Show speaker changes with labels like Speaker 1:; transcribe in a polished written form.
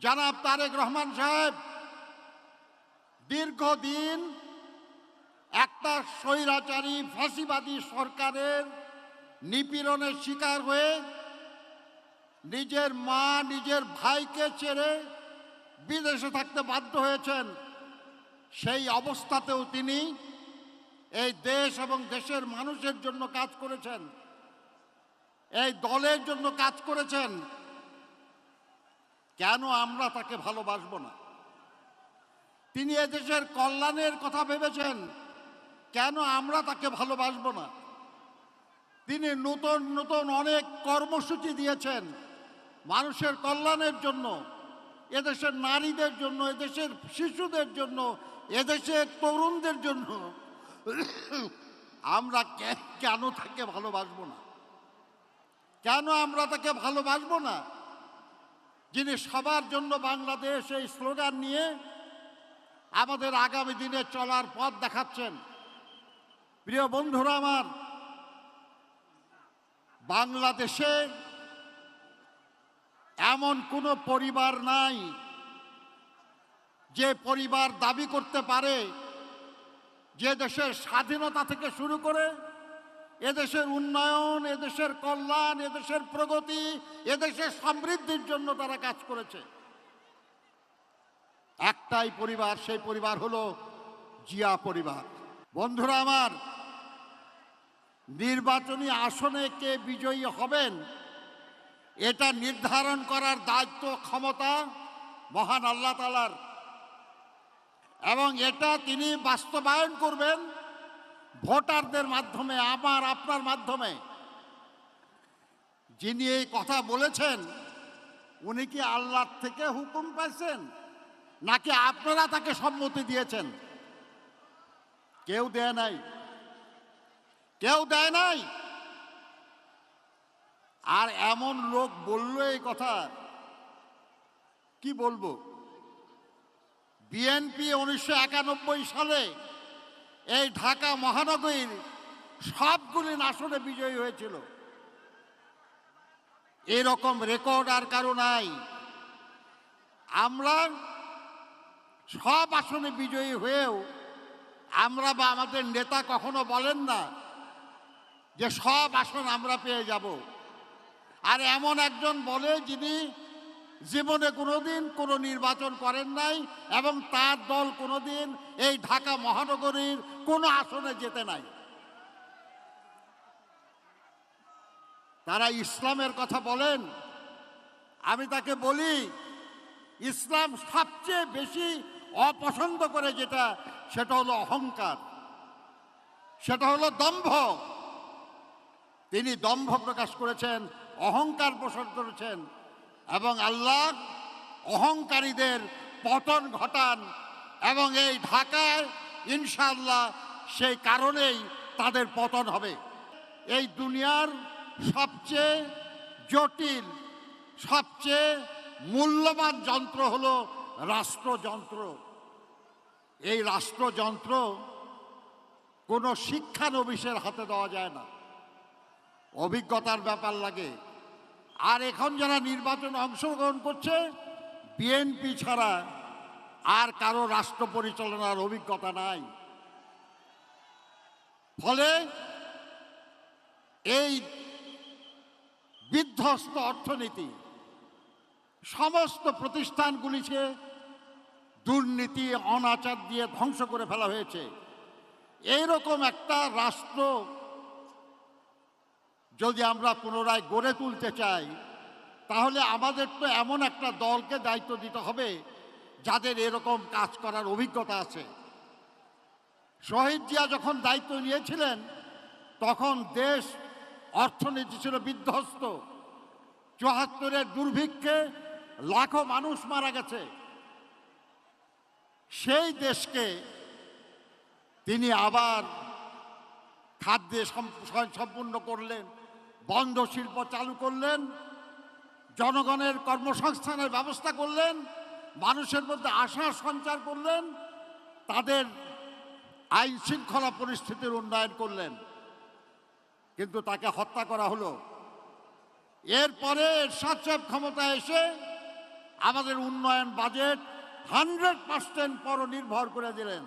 Speaker 1: জনাব তারেক রহমান সাহেব দীর্ঘদিন একটা স্বৈরাচারী ফাঁসিবাদী সরকারের নিপীড়নের শিকার হয়ে নিজের মা নিজের ভাইকে ছেড়ে বিদেশে থাকতে বাধ্য হয়েছেন। সেই অবস্থাতেও তিনি এই দেশ এবং দেশের মানুষের জন্য কাজ করেছেন, এই দলের জন্য কাজ করেছেন। কেন আমরা তাকে ভালোবাসবো না? তিনি এদেশের কল্যাণের কথা ভেবেছেন, কেন আমরা তাকে ভালোবাসবো না? তিনি নতুন নতুন অনেক কর্মসূচি দিয়েছেন মানুষের কল্যাণের জন্য, এদেশের নারীদের জন্য, এদেশের শিশুদের জন্য, এদেশের তরুণদের জন্য। আমরা কেন তাকে ভালোবাসবো না? কেন আমরা তাকে ভালোবাসবো না? যিনি সবার জন্য বাংলাদেশ এই স্লোগান নিয়ে আমাদের আগামী দিনে চলার পথ দেখাচ্ছেন। প্রিয় বন্ধুরা আমার, বাংলাদেশে এমন কোনো পরিবার নাই যে পরিবার দাবি করতে পারে যে দেশের স্বাধীনতা থেকে শুরু করে এদেশের উন্নয়ন, এদেশের কল্যাণ, এদেশের প্রগতি, এদেশের সমৃদ্ধির জন্য তারা কাজ করেছে। একটাই পরিবার, সেই পরিবার হলো জিয়া পরিবার। বন্ধুরা আমার, নির্বাচনী আসনে কে বিজয়ী হবেন এটা নির্ধারণ করার দায়িত্ব, ক্ষমতা মহান আল্লাহ তাআলার, এবং এটা তিনি বাস্তবায়ন করবেন ভোটারদের মাধ্যমে, আমার আপনার মাধ্যমে। যিনি এই কথা বলেছেন উনি কি আল্লাহর থেকে হুকুম পাইছেন নাকি আপনারা তাকে সম্মতি দিয়েছেন? কেউ দেয় নাই, কেউ দেয় নাই। আর এমন লোক বলল এই কথা, কি বলবো? বিএনপি 1991 সালে এই ঢাকা মহানগরীর সবগুলি আসনে বিজয়ী হয়েছিল। এরকম রেকর্ড আর কারো নাই। আমরা সব আসনে বিজয়ী হয়েও আমরা বা আমাদের নেতা কখনো বলেন না যে সব আসন আমরা পেয়ে যাব। আর এমন একজন বলে যিনি জীবনে কোনোদিন কোনো নির্বাচন করেন নাই এবং তার দল কোনোদিন এই ঢাকা মহানগরীর কোনো আসনে যেতে নাই। তারা ইসলামের কথা বলেন। আমি তাকে বলি, ইসলাম সবচেয়ে বেশি অপছন্দ করে যেটা, সেটা হলো অহংকার, সেটা হলো দম্ভ। তিনি দম্ভ প্রকাশ করেছেন, অহংকার পোষণ করেছেন, এবং আল্লাহ অহংকারীদের পতন ঘটান। এবং এই ঢাকায় ইনশাআল্লাহ সেই কারণেই তাদের পতন হবে। এই দুনিয়ার সবচেয়ে জটিল, সবচেয়ে মূল্যবান যন্ত্র হলো রাষ্ট্রযন্ত্র। এই রাষ্ট্রযন্ত্র কোনো শিক্ষানবিশের হাতে দেওয়া যায় না, অভিজ্ঞতার ব্যাপার লাগে। আর এখন যারা নির্বাচনে অংশগ্রহণ করছে, বিএনপি ছাড়া আর কারো রাষ্ট্র পরিচালনার অভিজ্ঞতা নাই। ফলে এই বিধ্বস্ত অর্থনীতি সমস্ত প্রতিষ্ঠানগুলিকে দুর্নীতি, অনাচার দিয়ে ধ্বংস করে ফেলা হয়েছে। এইরকম একটা রাষ্ট্র যদি আমরা পুনরায় গড়ে তুলতে চাই, তাহলে আমাদের তো এমন একটা দলকে দায়িত্ব দিতে হবে যাদের এরকম কাজ করার অভিজ্ঞতা আছে। শহীদ জিয়া যখন দায়িত্ব নিয়েছিলেন তখন দেশ অর্থনীতি ছিল বিধ্বস্ত। ৭৪-এর দুর্ভিক্ষে লাখো মানুষ মারা গেছে। সেই দেশকে তিনি আবার খাদ্যে সম্পূর্ণ করলেন, বন্ধ শিল্প চালু করলেন, জনগণের কর্মসংস্থানের ব্যবস্থা করলেন, মানুষের মধ্যে আশার সঞ্চার করলেন, তাদের আইন শৃঙ্খলা পরিস্থিতির উন্নয়ন করলেন। কিন্তু তাকে হত্যা করা হলো। এরপরে এরশাদ সাহেব ক্ষমতায় এসে আমাদের উন্নয়ন বাজেট 100% পর নির্ভর করে দিলেন।